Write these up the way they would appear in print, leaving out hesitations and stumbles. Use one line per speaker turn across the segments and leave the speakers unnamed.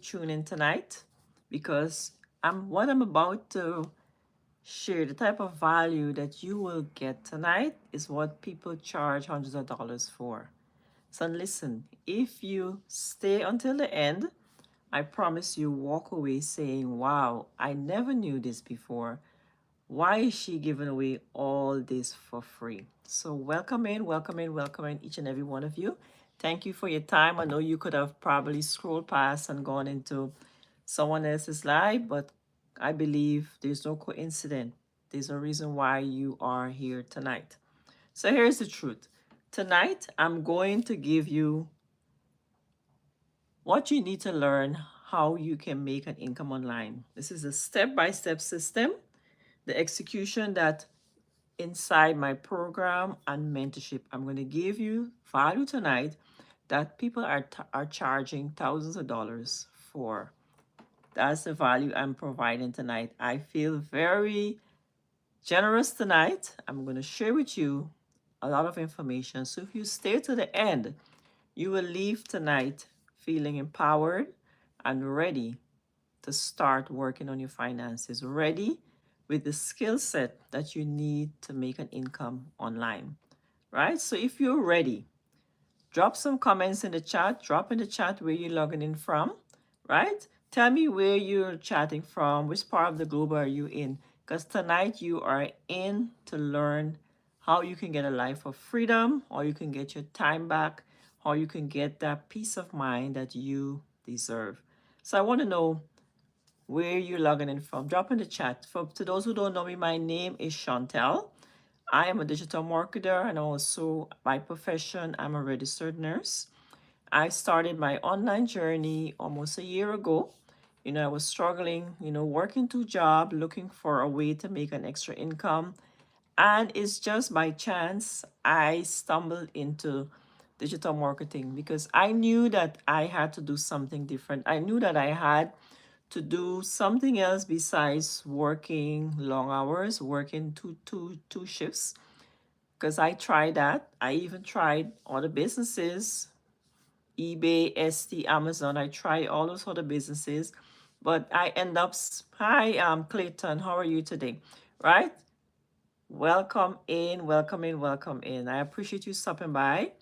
tune in tonight because what I'm about to share, the type of value that you will get tonight is what people charge hundreds of dollars for. So listen, if you stay until the end, I promise you walk away saying, wow, I never knew this before. Why is she giving away all this for free? So welcome in, welcome in, welcome in each and every one of you. Thank you for your time. I know you could have probably scrolled past and gone into someone else's life, but I believe there's no coincidence. There's a reason why you are here tonight. So here's the truth. Tonight, I'm going to give you what you need to learn how you can make an income online. This is a step-by-step system, the execution that inside my program and mentorship. I'm going to give you value tonight that people are charging thousands of dollars for. That's the value I'm providing tonight. I feel very generous tonight. I'm going to share with you a lot of information. So if you stay to the end, you will leave tonight feeling empowered and ready to start working on your finances, ready with the skill set that you need to make an income online, right? So if you're ready, drop some comments in the chat, drop in the chat where you're logging in from, right? Tell me where you're chatting from, which part of the globe are you in? Because tonight you are in to learn how you can get a life of freedom, or you can get your time back, or you can get that peace of mind that you deserve. So I want to know where you're logging in from. Drop in the chat. For to those who don't know me, my name is Chantel. I am a digital marketer and also by profession, I'm a registered nurse. I started my online journey almost a year ago. I was struggling, working two jobs, looking for a way to make an extra income. And it's just by chance I stumbled into digital marketing because I knew that I had to do something different. I knew that I had to do something else besides working long hours, working two shifts. Because I tried that. I even tried other businesses, eBay, Etsy, Amazon. I tried all those other businesses, but I end up. Hi, Clayton. How are you today? Right? Welcome in, welcome in, welcome in. I appreciate you stopping by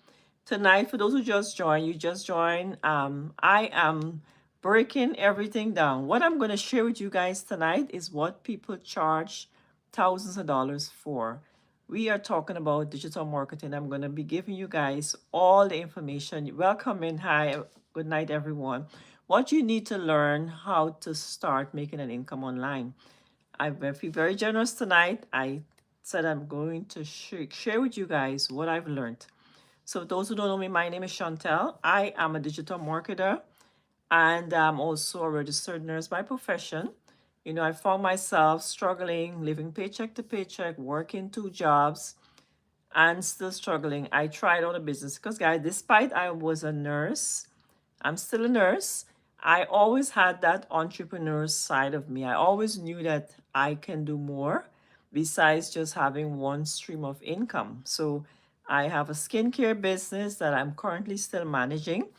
tonight. For those who just joined, you just joined. I am breaking everything down. What I'm going to share with you guys tonight is what people charge thousands of dollars for. We are talking about digital marketing. I'm going to be giving you guys all the information. Welcome in. Hi, good night, everyone. What you need to learn how to start making an income online. I feel very generous tonight. I said I'm going to share with you guys what I've learned. So those who don't know me, my name is Chantel. I am a digital marketer and I'm also a registered nurse by profession. I found myself struggling, living paycheck to paycheck, working two jobs, and still struggling. I tried all the business because, guys, despite I was a nurse, I'm still a nurse. I always had that entrepreneur side of me. I always knew that I can do more besides just having one stream of income. So I have a skincare business that I'm currently still managing.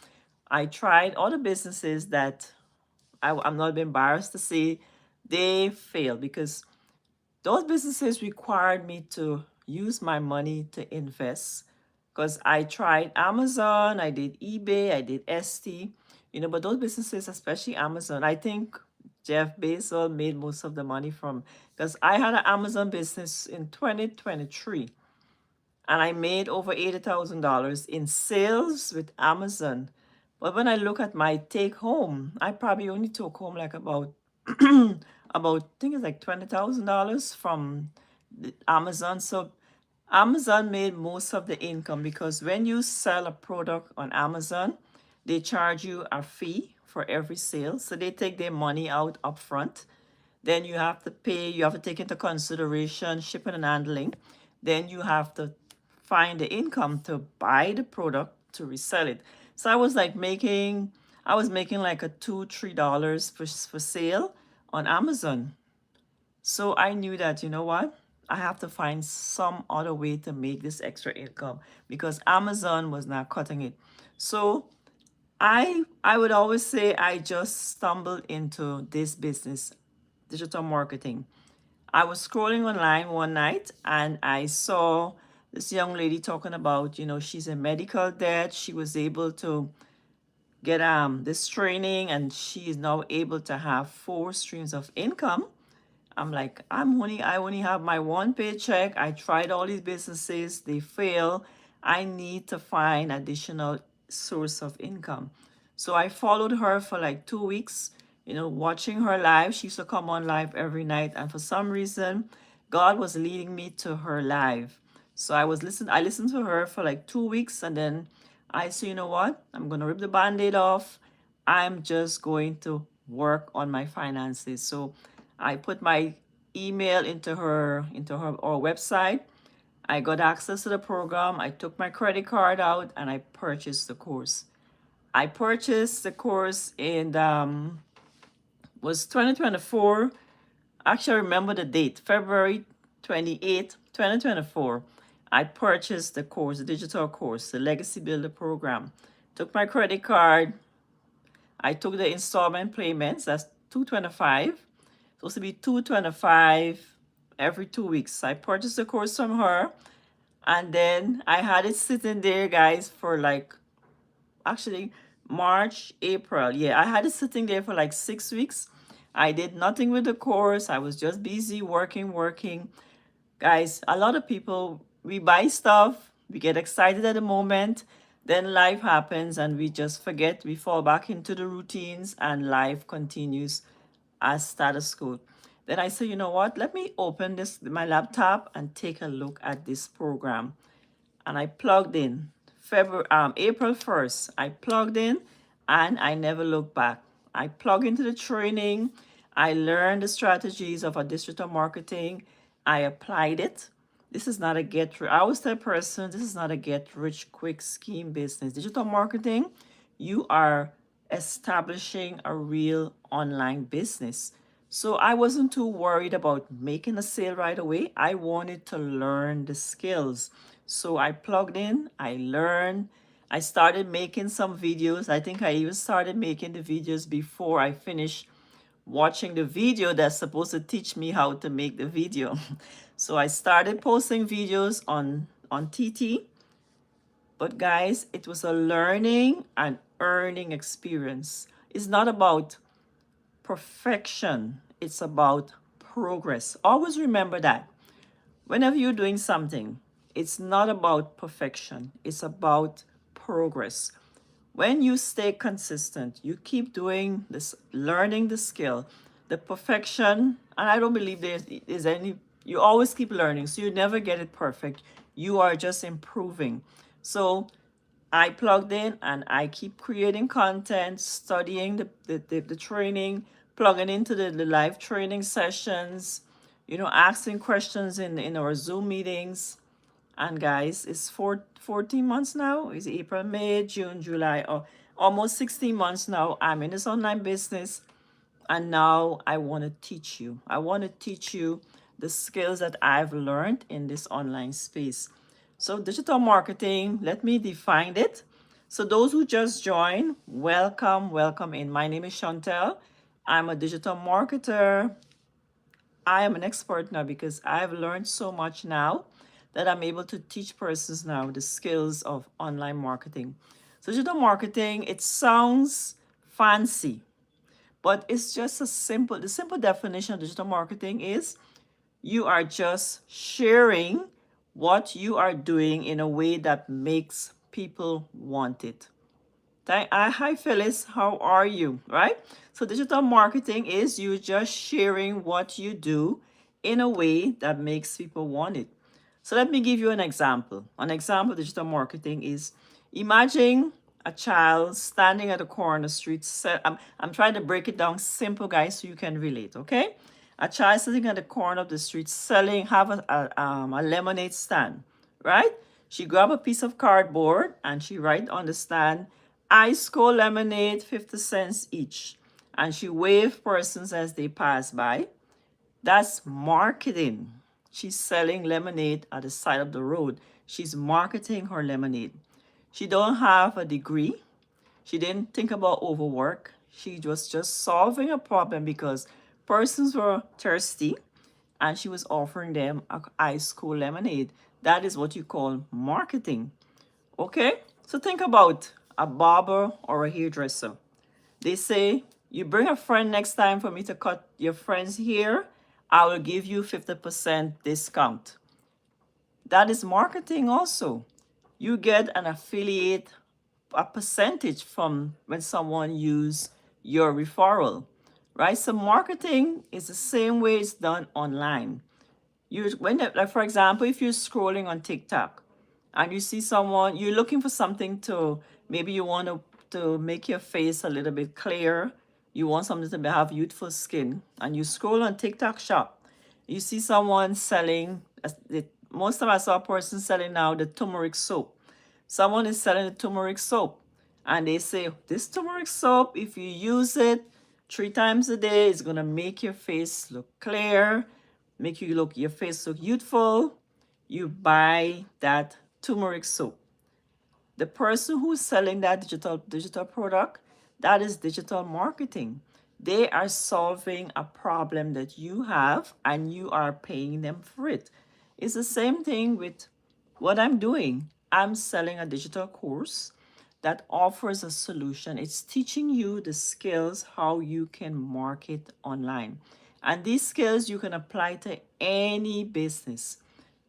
I tried other businesses that I'm not embarrassed to say they failed because those businesses required me to use my money to invest because I tried Amazon, I did eBay, I did Etsy, but those businesses, especially Amazon, I think Jeff Bezos made most of the money from because I had an Amazon business in 2023 and I made over $80,000 in sales with Amazon. But when I look at my take home, I probably only took home like about about I think it's like $20,000 from Amazon. So Amazon made most of the income because when you sell a product on Amazon, they charge you a fee for every sale. So they take their money out upfront. Then you have to pay, you have to take into consideration shipping and handling. Then you have to find the income to buy the product to resell it. So I was making like a $2, $3 for sale on Amazon. So I knew that, you know what? I have to find some other way to make this extra income because Amazon was not cutting it. So I would always say I just stumbled into this business, digital marketing. I was scrolling online one night and I saw this young lady talking about, she's in medical debt. She was able to get this training and she is now able to have 4 streams of income. I'm like, I only have my one paycheck. I tried all these businesses, they fail. I need to find additional source of income. So I followed her for like 2 weeks, watching her live. She used to come on live every night, and for some reason, God was leading me to her live. So I listened to her for like 2 weeks, and then I said, you know what? I'm gonna rip the band-aid off. I'm just going to work on my finances. So I put my email into her or website. I got access to the program. I took my credit card out and I purchased the course. I purchased the course in was 2024. Actually, I remember the date, February 28th, 2024. I purchased the course, the digital course, the Legacy Builder program. Took my credit card. I took the installment payments. That's 225. Supposed to be 225 every 2 weeks. I purchased the course from her, and then I had it sitting there, guys, for like actually March, April. Yeah, I had it sitting there for like 6 weeks. I did nothing with the course. I was just busy working. Guys, a lot of people, we buy stuff, we get excited at the moment, then life happens and we just forget, we fall back into the routines and life continues as status quo. Then I said, you know what? Let me open my laptop and take a look at this program. And I plugged in April 1st. I plugged in and I never looked back. I plugged into the training. I learned the strategies of a digital marketing. I applied it. This is not a I always tell a person, this is not a get rich quick scheme business. Digital marketing, you are establishing a real online business. So I wasn't too worried about making a sale right away. I wanted to learn the skills. So I plugged in, I learned, I started making some videos. I think I even started making the videos before I finished watching the video that's supposed to teach me how to make the video. So I started posting videos on TT. But guys, it was a learning and earning experience. It's not about perfection, it's about progress. Always remember that. Whenever you're doing something, it's not about perfection, it's about progress. When you stay consistent, you keep doing this, learning the skill, the perfection, and I don't believe there's any, you always keep learning, so you never get it perfect. You are just improving. So I plugged in and I keep creating content, studying the training, plugging into the live training sessions, asking questions in our Zoom meetings. And guys, it's 14 months now. It's April, May, June, July, or almost 16 months now. I'm in this online business. And now I want to teach you. I want to teach you the skills that I've learned in this online space. So digital marketing, let me define it. So those who just joined, welcome in. My name is Chantel. I'm a digital marketer. I am an expert now because I've learned so much now that I'm able to teach persons now the skills of online marketing. So digital marketing, it sounds fancy, but it's just the simple definition of digital marketing is you are just sharing what you are doing in a way that makes people want it. Hi Phyllis, how are you? Right? So digital marketing is you just sharing what you do in a way that makes people want it. So let me give you an example. An example of digital marketing is imagine a child standing at the corner of the street. I'm trying to break it down simple, guys, so you can relate, okay? A child sitting at the corner of the street have a lemonade stand, right? She grab a piece of cardboard and she write on the stand, ice cold lemonade, 50 cents each. And she wave persons as they pass by. That's marketing. She's selling lemonade at the side of the road. She's marketing her lemonade. She don't have a degree. She didn't think about overwork. She was just solving a problem because persons were thirsty and she was offering them a ice cool lemonade. That is what you call marketing. Okay? So think about a barber or a hairdresser. They say, you bring a friend next time for me to cut your friend's hair, I will give you 50% discount. That is marketing also. You get an affiliate, a percentage from when someone use your referral, right? So marketing is the same way it's done online. Like for example, if you're scrolling on TikTok and you see someone, you're looking for something to, maybe you want to make your face a little bit clear, you want something to have youthful skin, and you scroll on TikTok shop, you see someone selling, most of us saw a person selling now the turmeric soap. Someone is selling the turmeric soap, and they say, this turmeric soap, if you use it 3 times a day, it's gonna make your face look clear, make your face look youthful. You buy that turmeric soap. The person who's selling that digital product, that is digital marketing. They are solving a problem that you have and you are paying them for it. It's the same thing with what I'm doing. I'm selling a digital course that offers a solution. It's teaching you the skills how you can market online. And these skills you can apply to any business.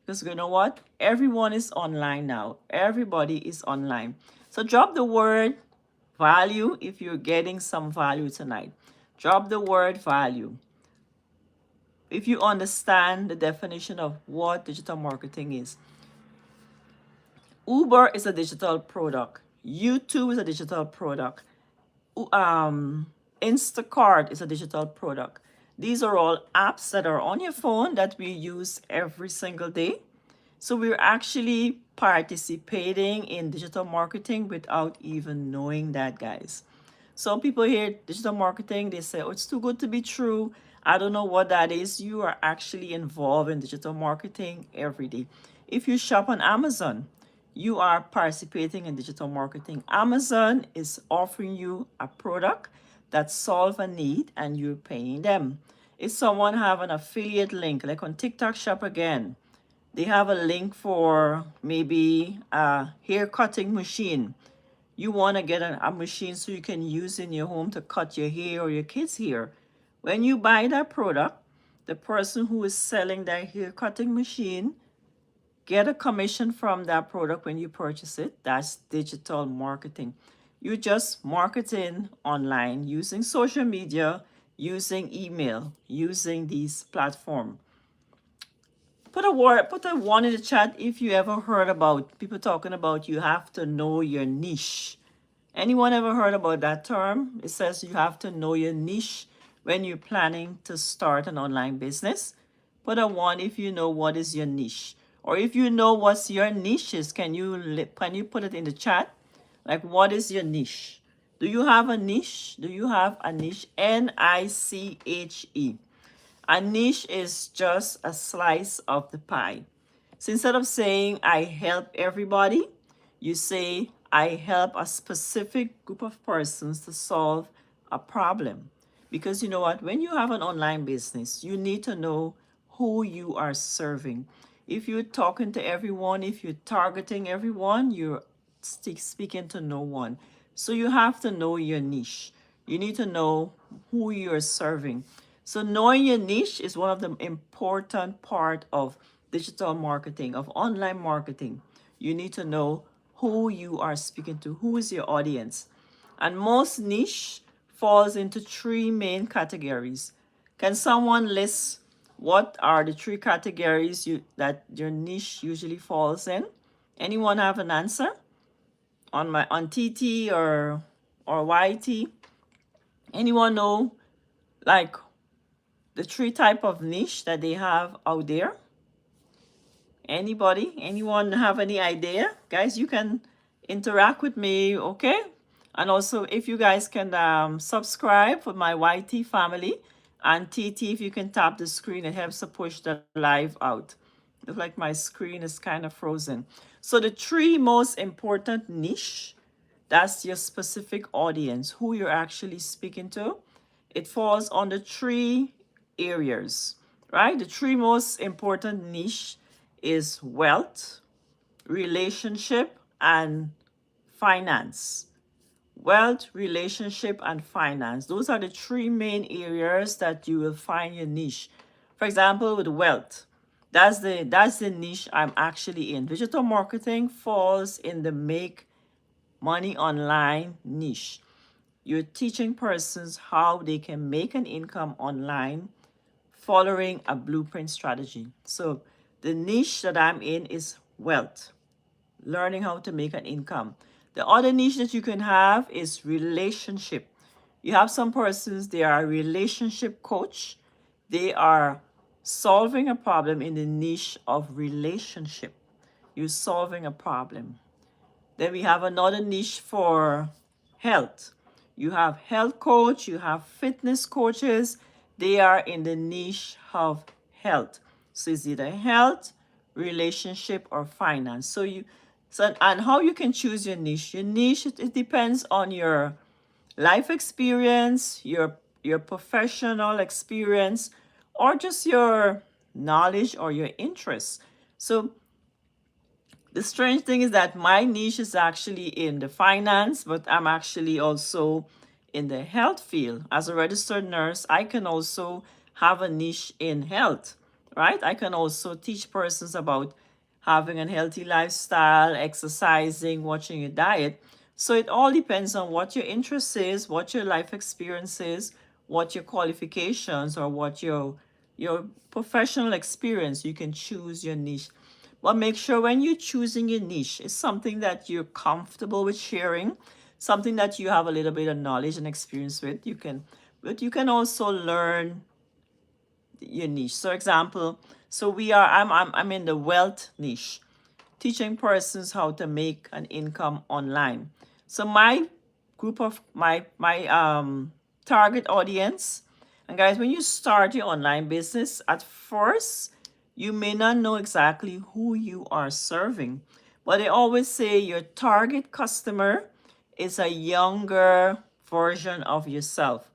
Because you know what? Everyone is online now. Everybody is online. So drop the word value if you're getting some value tonight. Drop the word value. If you understand the definition of what digital marketing is, Uber is a digital product. YouTube is a digital product. Um, Instacart is a digital product. These are all apps that are on your phone that we use every single day. So we're actually participating in digital marketing without even knowing that, guys. Some people hear digital marketing, they say, oh, it's too good to be true. I don't know what that is. You are actually involved in digital marketing every day. If you shop on Amazon, you are participating in digital marketing. Amazon is offering you a product that solves a need and you're paying them. If someone have an affiliate link, like on TikTok Shop again, they have a link for maybe a hair cutting machine. You want to get a machine so you can use in your home to cut your hair or your kids' hair. When you buy that product, the person who is selling that hair cutting machine get a commission from that product when you purchase it. That's digital marketing. You're just marketing online using social media, using email, using these platforms. Put a one in the chat if you ever heard about people talking about you have to know your niche. Anyone ever heard about that term? It says you have to know your niche when you're planning to start an online business. Put a one if you know what is your niche. Or if you know what's your niche is, can you put it in the chat? Like, what is your niche? Do you have a niche? Do you have a niche? NICHE. A niche is just a slice of the pie. So instead of saying I help everybody, you say I help a specific group of persons to solve a problem. Because you know what? When you have an online business, you need to know who you are serving. If you're talking to everyone, if you're targeting everyone, you're speaking to no one. So you have to know your niche. You need to know who you're serving. So knowing your niche is one of the important part of digital marketing, of online marketing. You need to know who you are speaking to, who is your audience. And most niche falls into three main categories. Can someone list what are the three categories that your niche usually falls in? Anyone have an answer on TT or YT? Anyone know like the three type of niche that they have out there? Anybody? Anyone have any idea? Guys, you can interact with me, okay? And also, if you guys can subscribe for my YT family, and TT, if you can tap the screen, it helps to push the live out. Looks like my screen is kind of frozen. So the three most important niche That's your specific audience, who you're actually speaking to. It falls under 3 areas, right? The 3 most important niche is wealth, relationship, and finance. Wealth, relationship, and finance. Those are the 3 main areas that you will find your niche. For example, with wealth, that's the niche I'm actually in. Digital marketing falls in the make money online niche. You're teaching persons how they can make an income online following a blueprint strategy. So the niche that I'm in is wealth, learning how to make an income. The other niche that you can have is relationship. You have some persons, they are a relationship coach. They are solving a problem in the niche of relationship. You're solving a problem. Then we have another niche for health. You have health coach, you have fitness coaches. They are in the niche of health. So it's either health, relationship, or finance. And how you can choose your niche. Your niche, it depends on your life experience, your professional experience, or just your knowledge or your interests. So the strange thing is that my niche is actually in the finance, but I'm actually also in the health field. As a registered nurse, I can also have a niche in health, right? I can also teach persons about having a healthy lifestyle, exercising, watching your diet. So it all depends on what your interest is, what your life experience is, what your qualifications, or what your professional experience. You can choose your niche. But make sure when you're choosing your niche, it's something that you're comfortable with sharing, something that you have a little bit of knowledge and experience with. But you can also learn your niche. So example, I'm in the wealth niche, teaching persons how to make an income online. So my group of my target audience, and guys, when you start your online business, at first you may not know exactly who you are serving, but they always say your target customer is a younger version of yourself.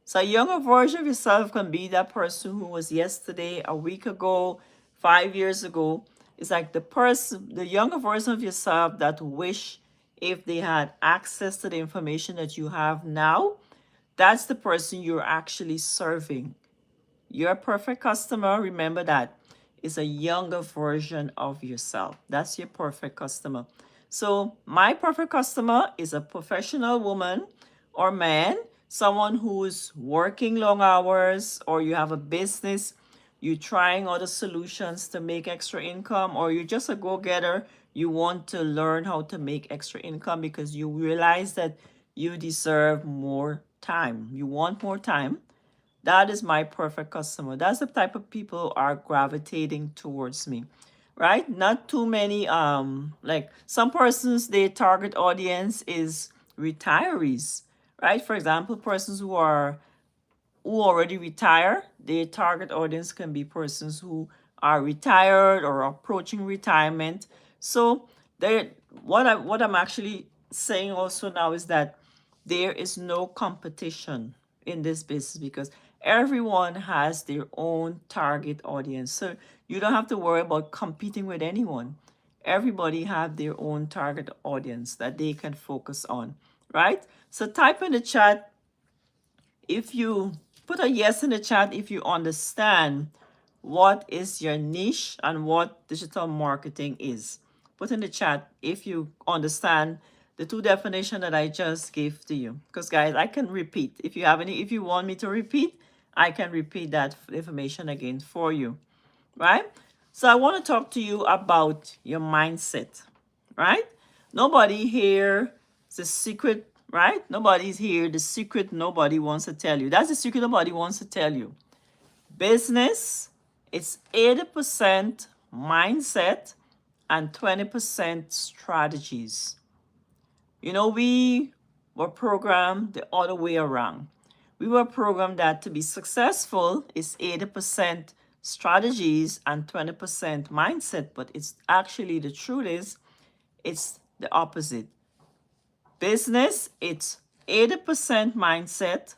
So a younger version of yourself can be that person who was yesterday, a week ago, 5 years ago. It's like the younger version of yourself that wish if they had access to the information that you have now. That's the person you're actually serving. Your perfect customer, remember that, is a younger version of yourself. That's your perfect customer. So, my perfect customer is a professional woman or man, someone who's working long hours, or you have a business, you're trying other solutions to make extra income, or you're just a go getter. You want to learn how to make extra income because you realize that you deserve more time. You want more time. That is my perfect customer. That's the type of people who are gravitating towards me, right? Not too many, like some persons, their target audience is retirees, right? For example, persons who already retire, their target audience can be persons who are retired or approaching retirement. So they what I'm actually saying also now is that there is no competition in this business because everyone has their own target audience. So you don't have to worry about competing with anyone. Everybody have their own target audience that they can focus on, right? So type in the chat if you put a yes in the chat if you understand what is your niche and what digital marketing is. Put in the chat if you understand the 2 definitions that I just gave to you. Because guys, I can repeat. If you want me to repeat, I can repeat that information again for you. Right? So I want to talk to you about your mindset. Right? Nobody here is the secret, right? Nobody's here. The secret nobody wants to tell you. That's the secret nobody wants to tell you. Business, it's 80% mindset and 20% strategies. You know, we were programmed the other way around. We were programmed that to be successful is 80% strategies and 20% mindset, but it's actually the truth is it's the opposite. Business, it's 80% mindset,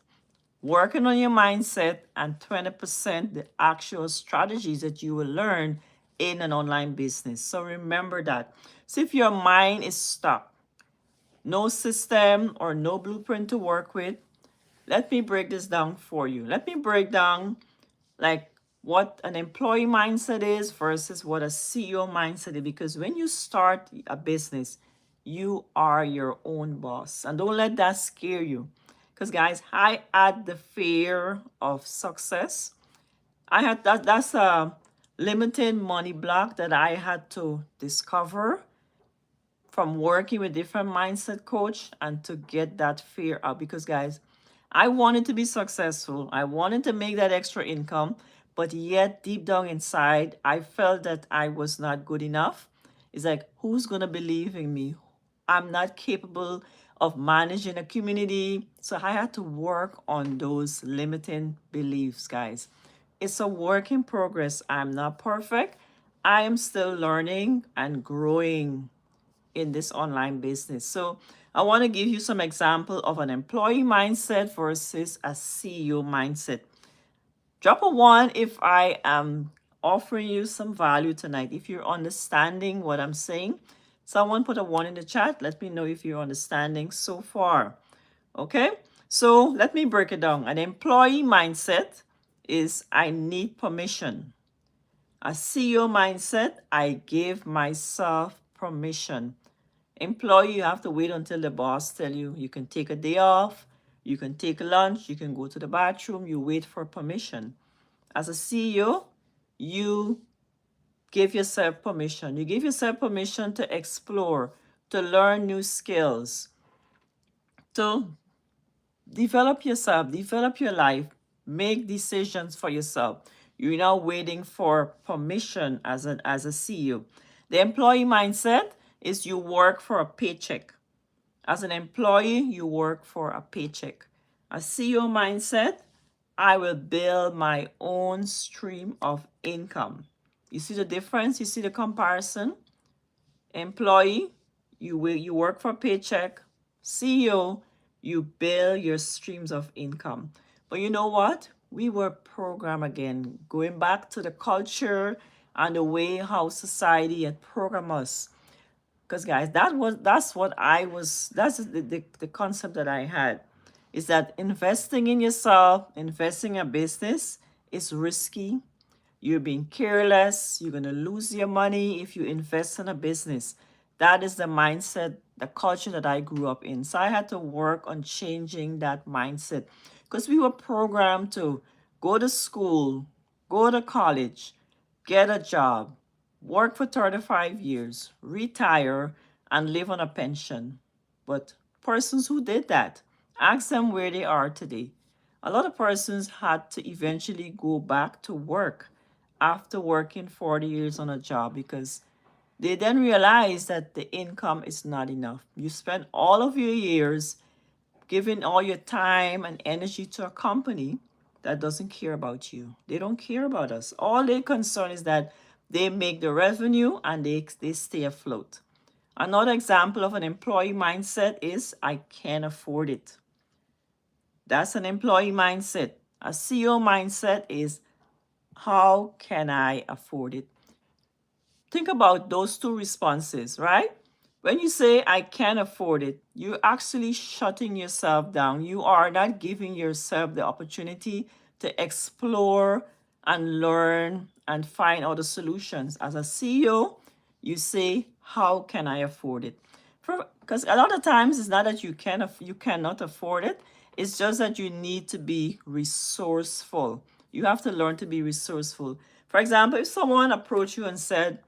working on your mindset, and 20% the actual strategies that you will learn in an online business. So remember that. So if your mind is stuck, no system or no blueprint to work with, let me break this down for you. Let me break down like what an employee mindset is versus what a CEO mindset is. Because when you start a business, you are your own boss. And don't let that scare you. Because guys, I had the fear of success. I had that's a limited money block that I had to discover from working with different mindset coach and to get that fear out. Because guys, I wanted to be successful, I wanted to make that extra income, but yet deep down inside I felt that I was not good enough. It's like, who's gonna believe in me? I'm not capable of managing a community. So I had to work on those limiting beliefs, guys. It's a work in progress. I'm not perfect. I am still learning and growing in this online business. So I want to give you some example of an employee mindset versus a CEO mindset. Drop a one if I am offering you some value tonight. If you're understanding what I'm saying, someone put a one in the chat. Let me know if you're understanding so far. Okay, so let me break it down. An employee mindset is I need permission. A CEO mindset, I give myself permission. Employee, you have to wait until the boss tell you. You can take a day off, you can take lunch, you can go to the bathroom, you wait for permission. As a CEO, you give yourself permission. You give yourself permission to explore, to learn new skills, to develop yourself, develop your life, make decisions for yourself. You're not waiting for permission as a CEO. The employee mindset is you work for a paycheck. As an employee, you work for a paycheck. A CEO mindset, I will build my own stream of income. You see the difference? You see the comparison? Employee, you work for a paycheck. CEO, you build your streams of income. But you know what? We were programmed again, going back to the culture and the way how society had programmed us. Because guys, that's the concept that I had, is that investing in yourself, investing in a business is risky. You're being careless. You're going to lose your money if you invest in a business. That is the mindset, the culture that I grew up in. So I had to work on changing that mindset because we were programmed to go to school, go to college, get a job, work for 35 years, retire, and live on a pension. But persons who did that, ask them where they are today. A lot of persons had to eventually go back to work after working 40 years on a job because they then realize that the income is not enough. You spend all of your years giving all your time and energy to a company that doesn't care about you. They don't care about us. All their concern is that they make the revenue and they stay afloat. Another example of an employee mindset is I can't afford it. That's an employee mindset. A CEO mindset is how can I afford it? Think about those two responses, right? When you say, I can't afford it, you're actually shutting yourself down. You are not giving yourself the opportunity to explore and learn and find other solutions. As a CEO, you say, how can I afford it? Because a lot of times it's not that you cannot afford it. It's just that you need to be resourceful. You have to learn to be resourceful. For example, if someone approached you and said,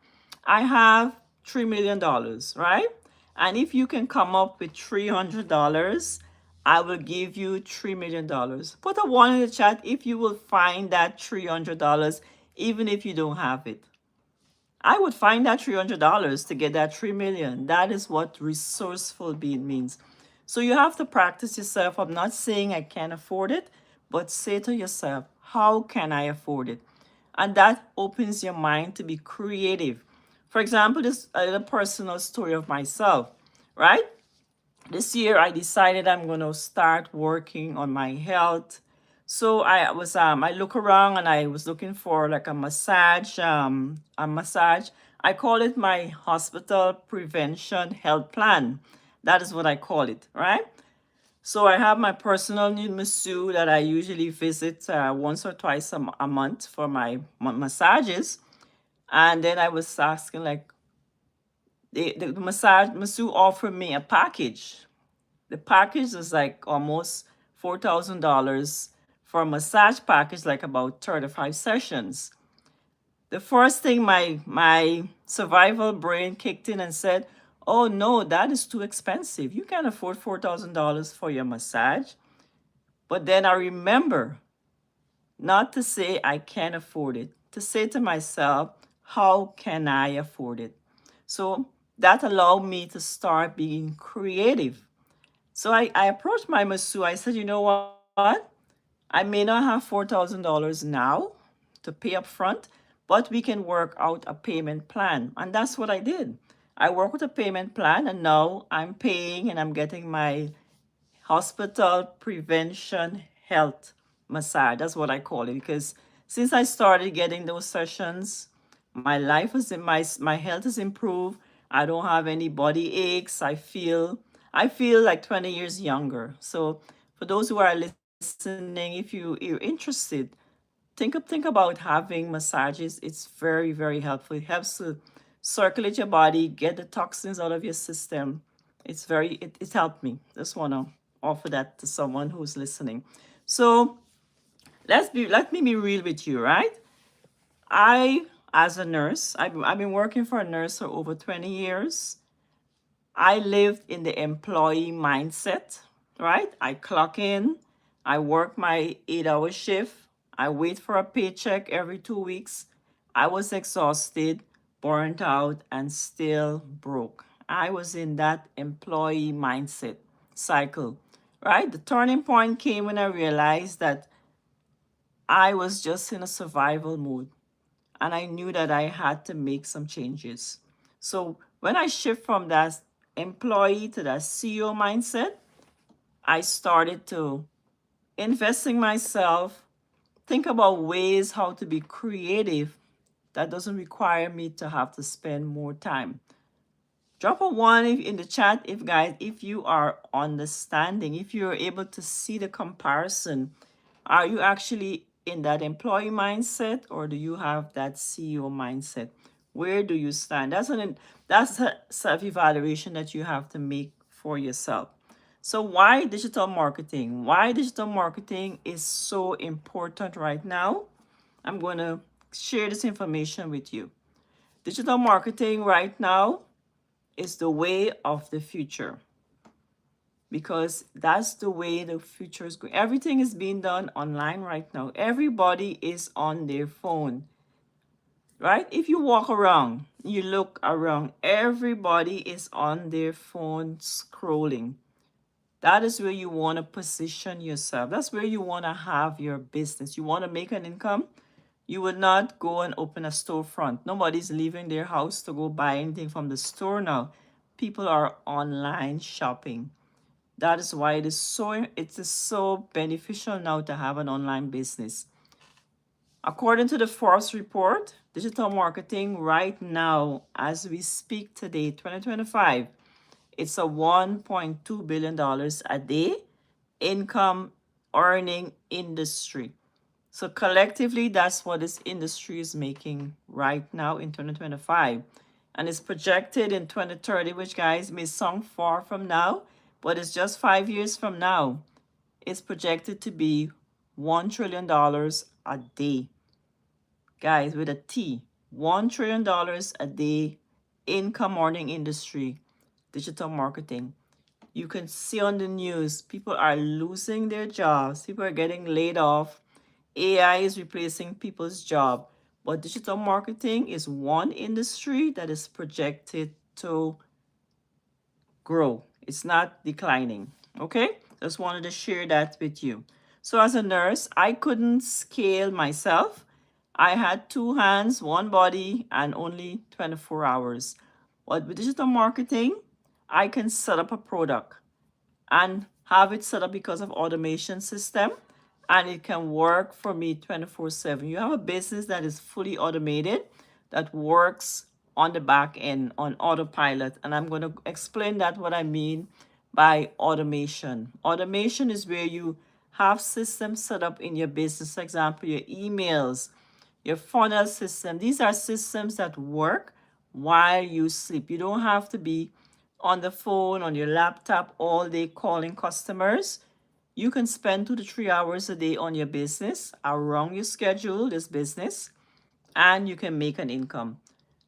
I have $3 million, right? And if you can come up with $300, I will give you $3 million. Put a one in the chat if you will find that $300, even if you don't have it. I would find that $300 to get that 3 million. That is what resourceful being means. So you have to practice yourself. I'm not saying I can't afford it, but say to yourself, how can I afford it? And that opens your mind to be creative. For example, this a little personal story of myself, right? This year I decided I'm going to start working on my health. So I look around and I was looking for like a massage. I call it my hospital prevention health plan. That is what I call it, right? So I have my personal masseuse that I usually visit once or twice a month for my massages. And then I was asking, like, the masseuse offered me a package. The package is like almost $4,000 for a massage package, like about 35 sessions. The first thing my survival brain kicked in and said, "Oh no, that is too expensive. You can't afford $4,000 for your massage." But then I remember not to say I can't afford it, to say to myself, how can I afford it? So that allowed me to start being creative. So I approached my masseuse. I said, you know what? I may not have $4,000 now to pay up front, but we can work out a payment plan. And that's what I did. I work with a payment plan, and now I'm paying and I'm getting my hospital prevention health massage. That's what I call it, because since I started getting those sessions, my life is in my health has improved. I don't have any body aches. I feel like 20 years younger. So for those who are listening, if you're interested, think about having massages. It's very, very helpful. It helps to circulate your body, get the toxins out of your system. It helped me. Just want to offer that to someone who's listening. So let me be real with you, right? I, as a nurse, I've been working for a nurse for over 20 years. I lived in the employee mindset, right? I clock in, I work my 8-hour shift, I wait for a paycheck every 2 weeks. I was exhausted, burnt out, and still broke. I was in that employee mindset cycle, right? The turning point came when I realized that I was just in a survival mode and I knew that I had to make some changes. So when I shift from that employee to that CEO mindset, I started to invest in myself, think about ways how to be creative that doesn't require me to have to spend more time. Drop a one in the chat if you are understanding, if you're able to see the comparison. Are you actually in that employee mindset or do you have that CEO mindset? Where do you stand? That's a self-evaluation that you have to make for yourself. So why digital marketing? Why digital marketing is so important right now? I'm going to share this information with you. Digital marketing right now is the way of the future because that's the way the future is going. Everything is being done online right now. Everybody is on their phone, right? If you walk around, you look around, everybody is on their phone scrolling. That is where you want to position yourself. That's where you want to have your business. You want to make an income. You will not go and open a storefront. Nobody's leaving their house to go buy anything from the store now. People are online shopping. That is why it is so beneficial now to have an online business. According to the Forbes report, digital marketing right now, as we speak today, 2025, it's a $1.2 billion a day income earning industry. So collectively, that's what this industry is making right now in 2025. And it's projected in 2030, which, guys, may sound far from now, but it's just 5 years from now. It's projected to be $1 trillion a day. Guys, with a T, $1 trillion a day income earning industry, digital marketing. You can see on the news, people are losing their jobs. People are getting laid off. AI is replacing people's job. But digital marketing is one industry that is projected to grow. It's not declining. Okay? Just wanted to share that with you. So as a nurse, I couldn't scale myself. I had two hands, one body, and only 24 hours. But with digital marketing, I can set up a product. and have it set up because of automation system, and it can work for me 24/7. You have a business that is fully automated, that works on the back end on autopilot, and I'm going to explain that what I mean by automation. Automation is where you have systems set up in your business. For example, your emails, your funnel system. These are systems that work while you sleep. You don't have to be on the phone, on your laptop all day calling customers. You can spend 2 to 3 hours a day on your business, around your schedule, this business, and you can make an income.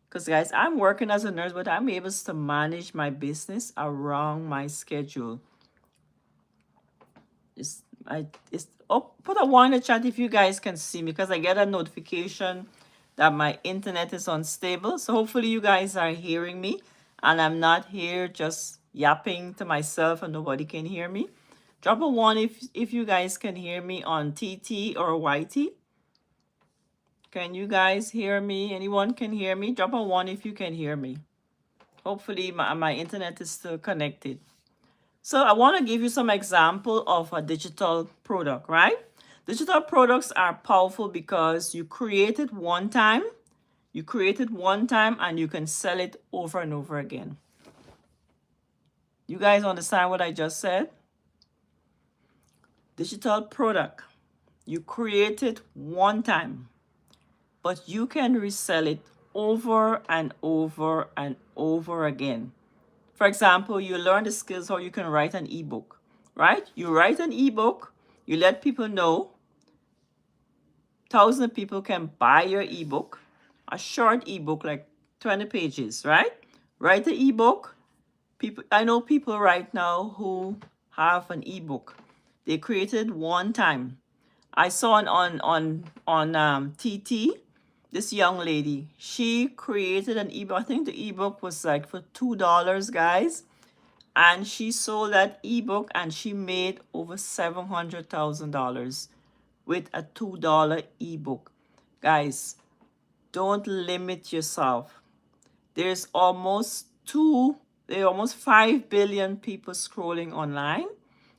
Because, guys, I'm working as a nurse, but I'm able to manage my business around my schedule. Put a one in the chat if you guys can see me, because I get a notification that my internet is unstable. So hopefully you guys are hearing me and I'm not here just yapping to myself and nobody can hear me. Drop a one if you guys can hear me on TT or YT. Can you guys hear me? Anyone can hear me? Drop a one if you can hear me. Hopefully my internet is still connected. So I want to give you some example of a digital product, right? Digital products are powerful because you create it one time, and you can sell it over and over again. You guys understand what I just said? Digital product, you create it one time, but you can resell it over and over and over again. For example, you learn the skills how you can write an ebook, right? You write an ebook, you let people know, thousands of people can buy your ebook, a short ebook like 20 pages, right? Write the ebook. I know people right now who have an ebook. They created one time. I saw on TT, this young lady. She created an ebook. I think the ebook was like for $2, guys, and she sold that ebook and she made over $700,000 with a $2 ebook. Guys, don't limit yourself. There's almost 5 billion people scrolling online,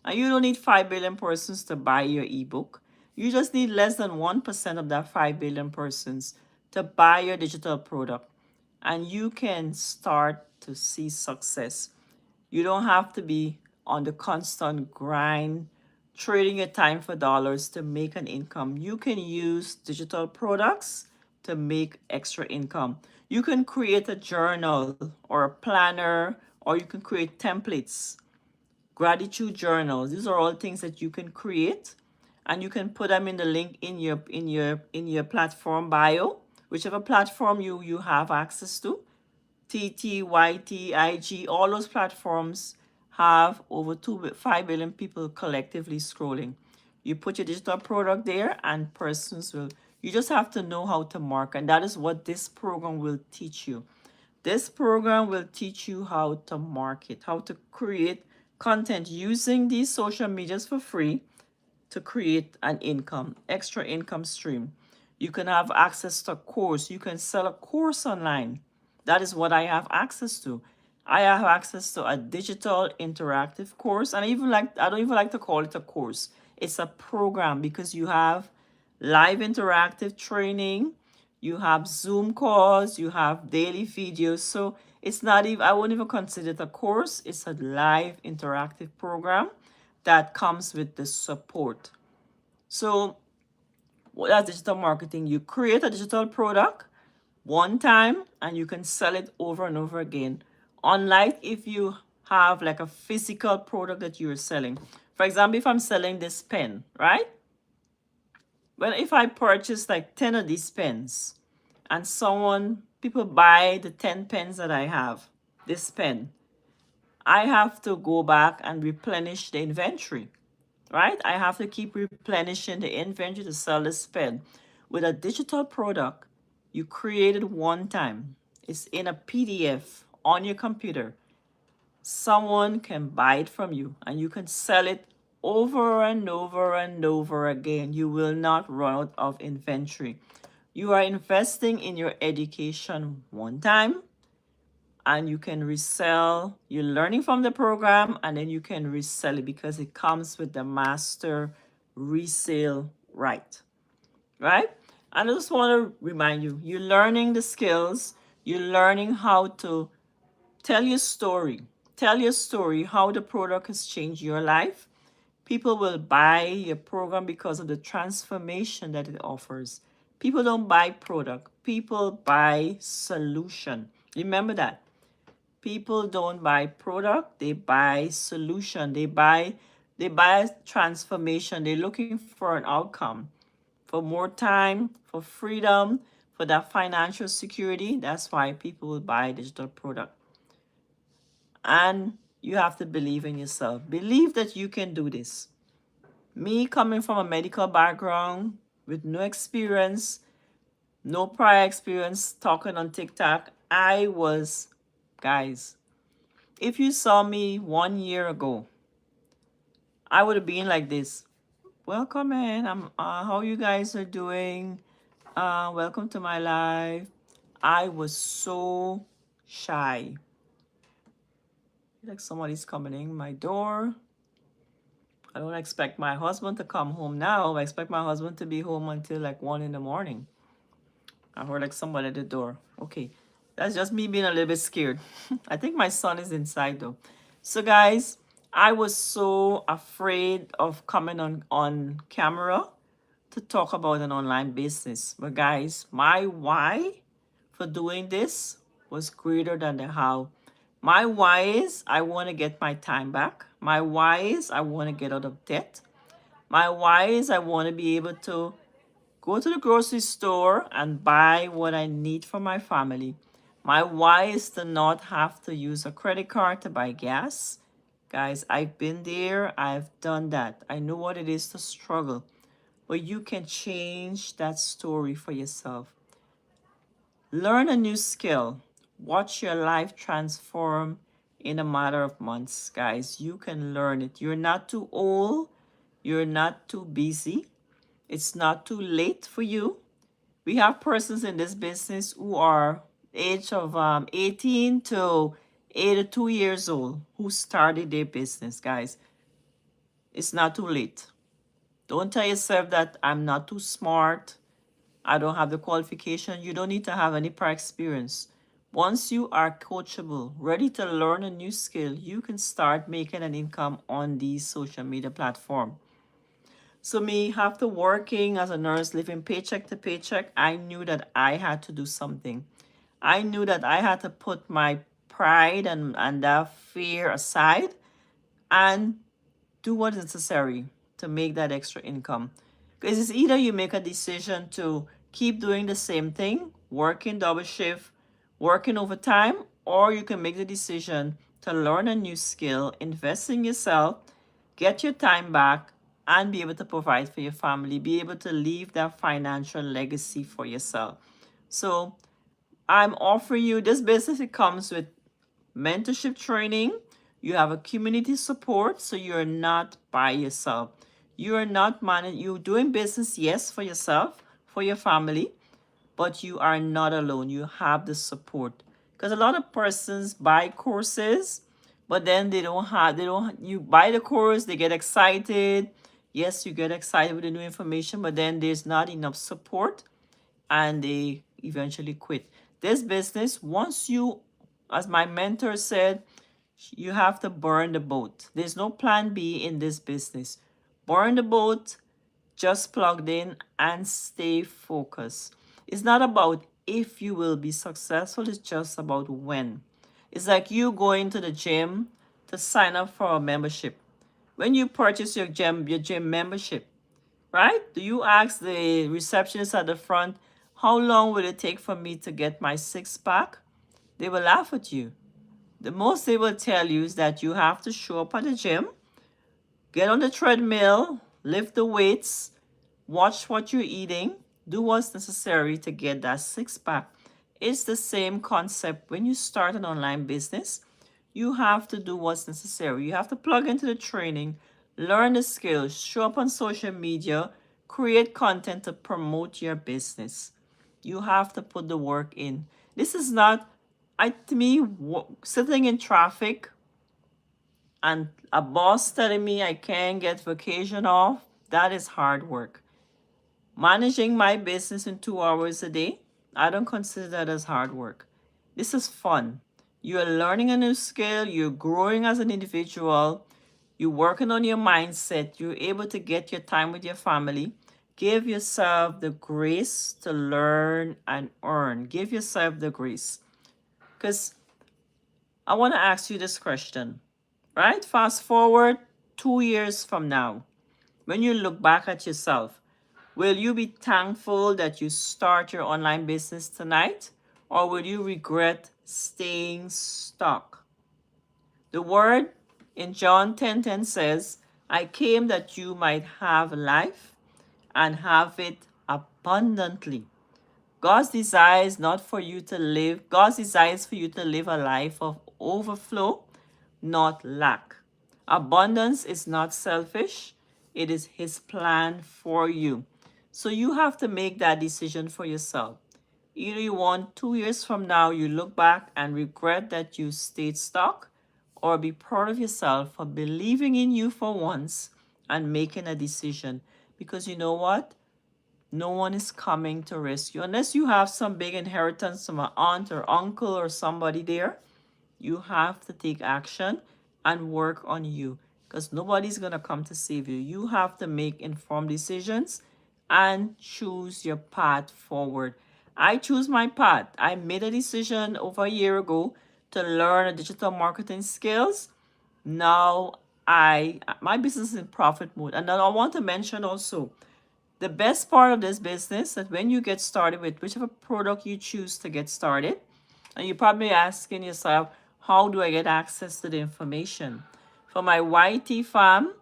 and you don't need 5 billion persons to buy your ebook. You just need less than 1% of that 5 billion persons to buy your digital product, and you can start to see success. You don't have to be on the constant grind, trading your time for dollars to make an income. You can use digital products to make extra income. You can create a journal or a planner, or you can create templates, gratitude journals. These are all things that you can create, and you can put them in the link in your platform bio, whichever platform you have access to. TT, YT, IG, all those platforms have over 5 billion people collectively scrolling. You put your digital product there and persons will, you just have to know how to market. And that is what this program will teach you. This program will teach you how to market, how to create content using these social medias for free to create an income, extra income stream. You can have access to a course. You can sell a course online. That is what I have access to. I have access to a digital interactive course. And I don't even like to call it a course. It's a program because you have live interactive training, you have Zoom calls, you have daily videos. So it's not even, I won't even consider it a course. It's a live interactive program that comes with the support. So that's digital marketing. You create a digital product one time and you can sell it over and over again. Unlike if you have like a physical product that you're selling. For example, if I'm selling this pen, right? Well, if I purchase like 10 of these pens and people buy the 10 pens that I have, this pen, I have to go back and replenish the inventory, right? I have to keep replenishing the inventory to sell this pen. With a digital product, you create it one time. It's in a PDF on your computer. Someone can buy it from you and you can sell it over and over and over again. You will not run out of inventory. You are investing in your education one time, and you can resell. You're learning from the program, and then you can resell it because it comes with the master resale right, right? And I just want to remind you, you're learning the skills, you're learning how to tell your story. Tell your story, how the product has changed your life. People will buy your program because of the transformation that it offers. People don't buy product, people buy solution. Remember that. People don't buy product, they buy solution. They buy transformation. They're looking for an outcome, for more time, for freedom, for that financial security. That's why people will buy a digital product. And you have to believe in yourself. Believe that you can do this. Me coming from a medical background with no experience, no prior experience talking on TikTok, guys, if you saw me 1 year ago, I would have been like this. Welcome in. How you guys are doing? Welcome to my live. I was so shy. Like somebody's coming in my door. I don't expect my husband to come home now. I expect my husband to be home until like 1 in the morning. I heard like somebody at the door. Okay, that's just me being a little bit scared. I think my son is inside though. So guys, I was so afraid of coming on camera to talk about an online business. But guys, my why for doing this was greater than the how. My why is I want to get my time back. My why is I want to get out of debt. My why is I want to be able to go to the grocery store and buy what I need for my family. My why is to not have to use a credit card to buy gas. Guys, I've been there. I've done that. I know what it is to struggle. But you can change that story for yourself. Learn a new skill. Watch your life transform in a matter of months, guys. You can learn it. You're not too old. You're not too busy. It's not too late for you. We have persons in this business who are age of 18 to 82 years old who started their business, guys. It's not too late. Don't tell yourself that I'm not too smart. I don't have the qualification. You don't need to have any prior experience. Once you are coachable, ready to learn a new skill, you can start making an income on these social media platforms. So me, after working as a nurse, living paycheck to paycheck, I knew that I had to do something. I knew that I had to put my pride and that fear aside and do what is necessary to make that extra income. Because it's either you make a decision to keep doing the same thing, working double shift, working overtime, or you can make the decision to learn a new skill, invest in yourself, get your time back, and be able to provide for your family, be able to leave that financial legacy for yourself. So I'm offering you this business. It comes with mentorship training. You have a community support, so you're not by yourself. You are not managing. You're doing business, yes, for yourself, for your family, but you are not alone. You have the support. Because a lot of persons buy courses, but then you buy the course, they get excited. Yes, you get excited with the new information, but then there's not enough support and they eventually quit. This business, once you, as my mentor said, you have to burn the boat. There's no plan B in this business. Burn the boat, just plugged in and stay focused. It's not about if you will be successful, it's just about when. It's like you going to the gym to sign up for a membership. When you purchase your gym membership, right? Do you ask the receptionist at the front, how long will it take for me to get my six pack? They will laugh at you. The most they will tell you is that you have to show up at the gym, get on the treadmill, lift the weights, watch what you're eating, do what's necessary to get that six pack. It's the same concept when you start an online business. You have to do what's necessary. You have to plug into the training, learn the skills, show up on social media, create content to promote your business. You have to put the work in. This is not to me, sitting in traffic and a boss telling me I can't get vacation off, that is hard work. Managing my business in 2 hours a day, I don't consider that as hard work. This is fun. You're learning a new skill, you're growing as an individual, you're working on your mindset, you're able to get your time with your family. Give yourself the grace to learn and earn. Give yourself the grace. Because I want to ask you this question, right? Fast forward 2 years from now, when you look back at yourself, will you be thankful that you start your online business tonight, or will you regret staying stuck? The word in John 10:10 says, I came that you might have life and have it abundantly. God's desire is not for you to live, God's desire is for you to live a life of overflow, not lack. Abundance is not selfish, it is His plan for you. So you have to make that decision for yourself. Either you want 2 years from now, you look back and regret that you stayed stuck, or be proud of yourself for believing in you for once and making a decision. Because you know what? No one is coming to rescue. Unless you have some big inheritance from an aunt or uncle or somebody there, you have to take action and work on you, because nobody's going to come to save you. You have to make informed decisions and choose your path forward. I choose my path. I made a decision over a year ago to learn digital marketing skills. Now my business is in profit mode. And then I want to mention also, the best part of this business, that when you get started with whichever product you choose to get started, and you're probably asking yourself, how do I get access to the information? For my YT fam,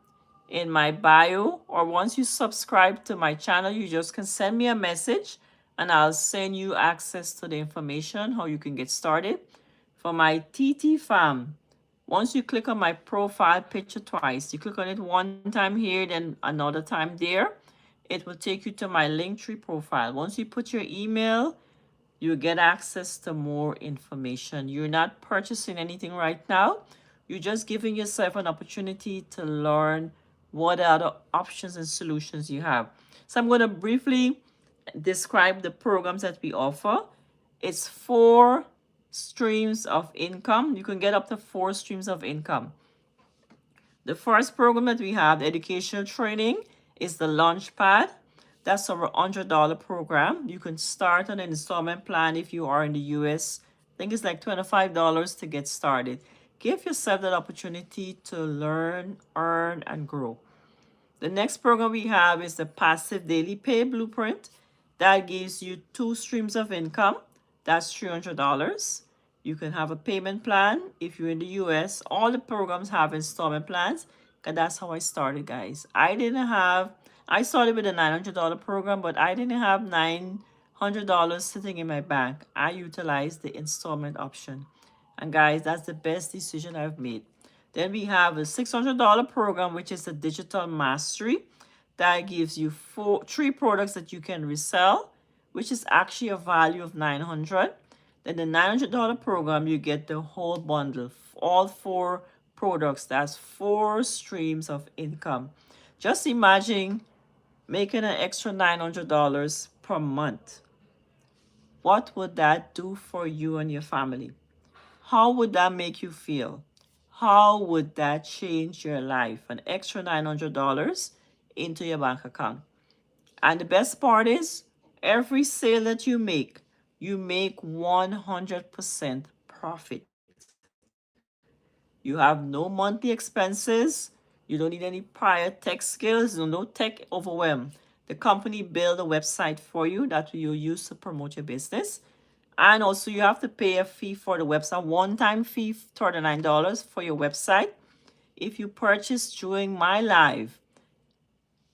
in my bio, or once you subscribe to my channel, you just can send me a message and I'll send you access to the information, how you can get started. For my TT fam, once you click on my profile picture twice, you click on it one time here, then another time there, it will take you to my Linktree profile. Once you put your email, you get access to more information. You're not purchasing anything right now. You're just giving yourself an opportunity to learn what other options and solutions you have. So I'm going to briefly describe the programs that we offer. It's 4 streams of income. You can get up to 4 streams of income. The first program that we have, the educational training, is the Launchpad. That's our $100 program. You can start on an installment plan if you are in the US. I think it's like $25 to get started. Give yourself that opportunity to learn, earn, and grow. The next program we have is the Passive Daily Pay Blueprint. That gives you 2 streams of income. That's $300. You can have a payment plan if you're in the US. All the programs have installment plans, because that's how I started, guys. I started with a $900 program, but I didn't have $900 sitting in my bank. I utilized the installment option. And guys, that's the best decision I've made. Then we have a $600 program, which is the Digital Mastery. That gives you 3 products that you can resell, which is actually a value of $900. Then the $900 program, you get the whole bundle, all 4 products. That's 4 streams of income. Just imagine making an extra $900 per month. What would that do for you and your family? How would that make you feel? How would that change your life? An extra $900 into your bank account. And the best part is, every sale that you make 100% profit. You have no monthly expenses. You don't need any prior tech skills, no tech overwhelm. The company build a website for you that you use to promote your business. And also you have to pay a fee for the website, one-time fee, $39 for your website. If you purchase during my live,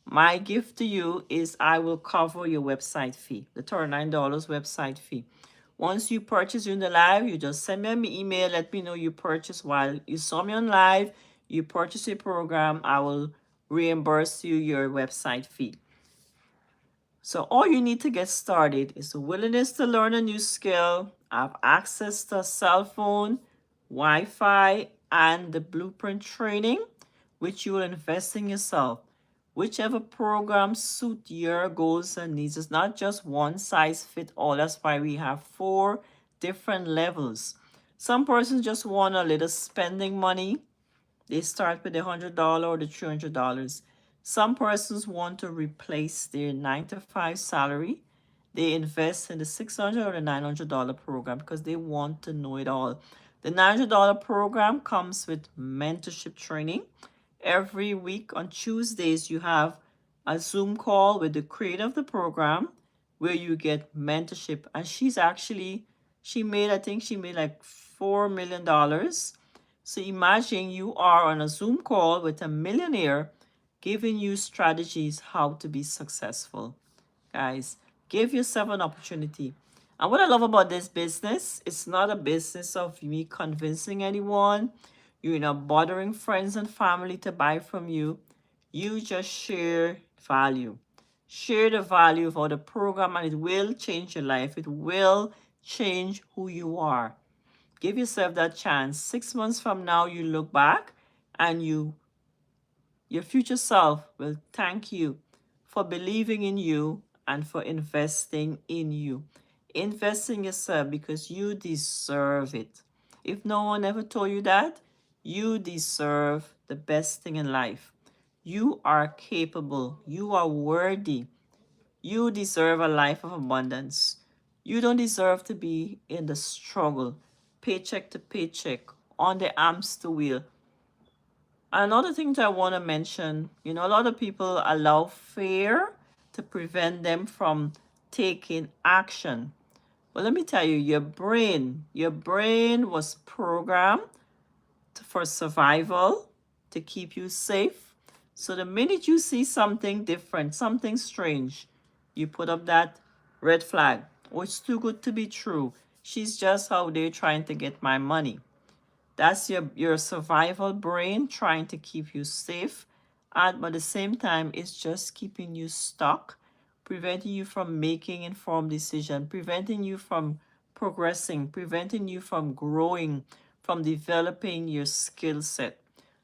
my gift to you is I will cover your website fee, the $39 website fee. Once you purchase during the live, you just send me an email, let me know you purchased while you saw me on live, you purchase your program, I will reimburse you your website fee. So all you need to get started is the willingness to learn a new skill, have access to a cell phone, Wi-Fi, and the blueprint training, which you will invest in yourself. Whichever program suit your goals and needs. It's not just one size fit all. That's why we have 4 different levels. Some persons just want a little spending money. They start with the $100 or the $300. Some persons want to replace their 9 to 5 salary. They invest in the $600 or the $900 program because they want to know it all. The $900 program comes with mentorship training. Every week on Tuesdays, you have a Zoom call with the creator of the program where you get mentorship. And I think she made like $4 million. So imagine you are on a Zoom call with a millionaire giving you strategies how to be successful. Guys, give yourself an opportunity. And what I love about this business, it's not a business of me convincing anyone. You're not bothering friends and family to buy from you. You just share value. Share the value of the program and it will change your life. It will change who you are. Give yourself that chance. 6 months from now, you look back and your future self will thank you for believing in you and for investing in you. Invest in yourself because you deserve it. If no one ever told you that, you deserve the best thing in life. You are capable. You are worthy. You deserve a life of abundance. You don't deserve to be in the struggle, paycheck to paycheck, on the hamster wheel. Another thing that I want to mention, a lot of people allow fear to prevent them from taking action. But let me tell you, your brain was programmed for survival, to keep you safe. So the minute you see something different, something strange, you put up that red flag. Oh, it's too good to be true. She's just out there trying to get my money. That's your survival brain trying to keep you safe. And but at the same time, it's just keeping you stuck, preventing you from making informed decision, preventing you from progressing, preventing you from growing, from developing your skill set.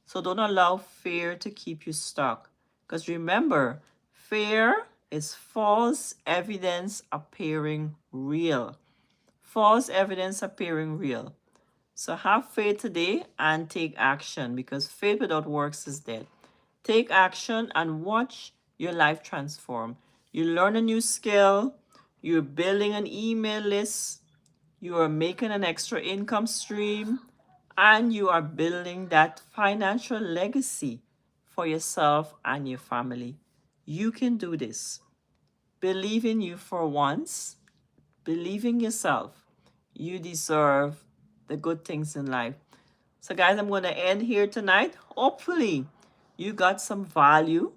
So don't allow fear to keep you stuck. Because remember, fear is false evidence appearing real. False evidence appearing real. So have faith today and take action because faith without works is dead. Take action and watch your life transform. You learn a new skill, you're building an email list, you are making an extra income stream, and you are building that financial legacy for yourself and your family. You can do this. Believe in you for once. Believe in yourself. You deserve the good things in life. So, guys, I'm going to end here tonight. Hopefully, you got some value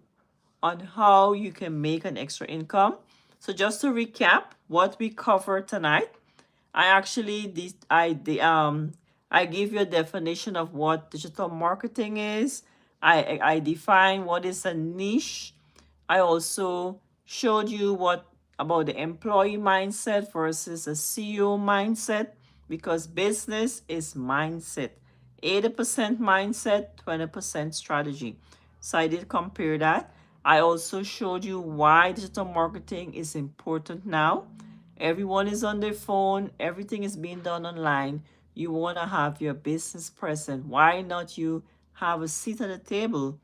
on how you can make an extra income. So, just to recap what we covered tonight, I give you a definition of what digital marketing is. I define what is a niche. I also showed you what about the employee mindset versus a CEO mindset because business is mindset. 80% mindset, 20% strategy. So I did compare that. I also showed you why digital marketing is important now. Everyone is on their phone, everything is being done online. You want to have your business present. Why not you have a seat at the table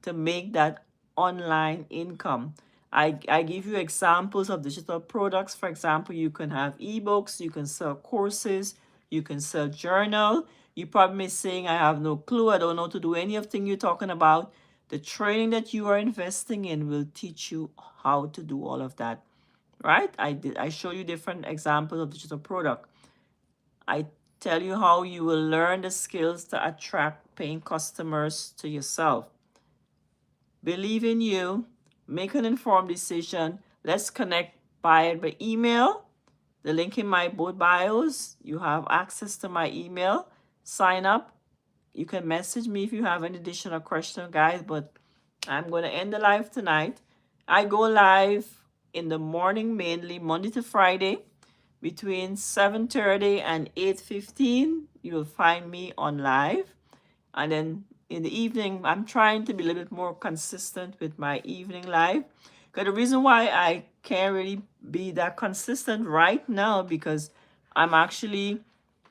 to make that online income? I give you examples of digital products. For example, you can have ebooks, you can sell courses, you can sell journal. You probably may saying, I have no clue, I don't know to do any of the thing you're talking about. The training that you are investing in will teach you how to do all of that. Right? I show you different examples of digital product. I tell you how you will learn the skills to attract paying customers to yourself. Believe in you. Make an informed decision. Let's connect by email. The link in my both bios. You have access to my email. Sign up. You can message me if you have any additional question, guys. But I'm going to end the live tonight. I go live in the morning, mainly Monday to Friday, between 7:30 and 8:15. You'll find me on live. And then in the evening, I'm trying to be a little bit more consistent with my evening live. Because the reason why I can't really be that consistent right now, because I'm actually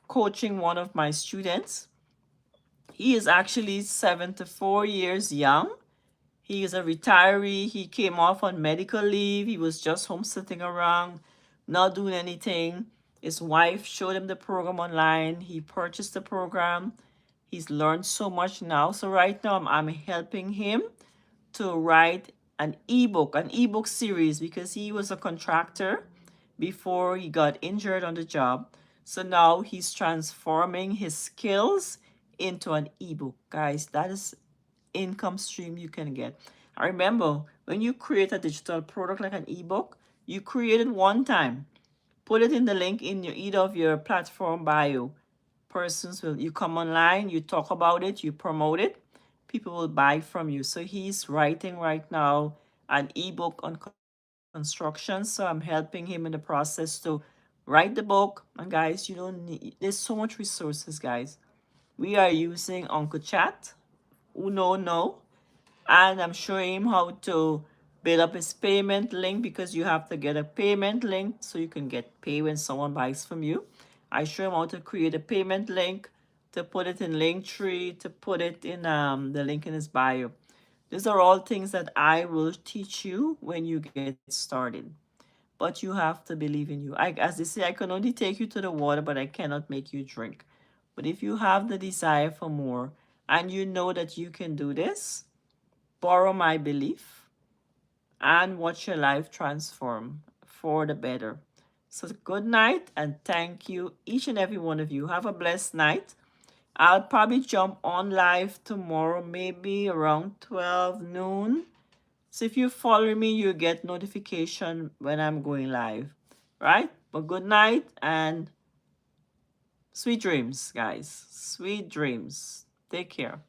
coaching one of my students. He is actually 74 years young. He is a retiree. He came off on medical leave. He was just home sitting around, not doing anything. His wife showed him the program online. He purchased the program. He's learned so much now. So right now I'm helping him to write an ebook series, because he was a contractor before he got injured on the job. So now he's transforming his skills into an ebook. Guys, that is income stream you can get. I remember when you create a digital product like an ebook, you create it one time. Put it in the link in your either of your platform bio. Persons will, you come online, you talk about it, you promote it, people will buy from you. So he's writing right now an ebook on construction. So I'm helping him in the process to write the book. And guys, you don't need, there's so much resources, guys. We are using Uncle Chat, Uno No, and I'm showing him how to build up his payment link, because you have to get a payment link so you can get paid when someone buys from you. I show him how to create a payment link, to put it in Linktree, to put it in the link in his bio. These are all things that I will teach you when you get started. But you have to believe in you. As they say, I can only take you to the water, but I cannot make you drink. But if you have the desire for more and you know that you can do this, borrow my belief and watch your life transform for the better. So good night, and thank you, each and every one of you. Have a blessed night. I'll probably jump on live tomorrow, maybe around 12 noon. So if you follow me, you get notification when I'm going live, right? But good night and sweet dreams, guys. Sweet dreams. Take care.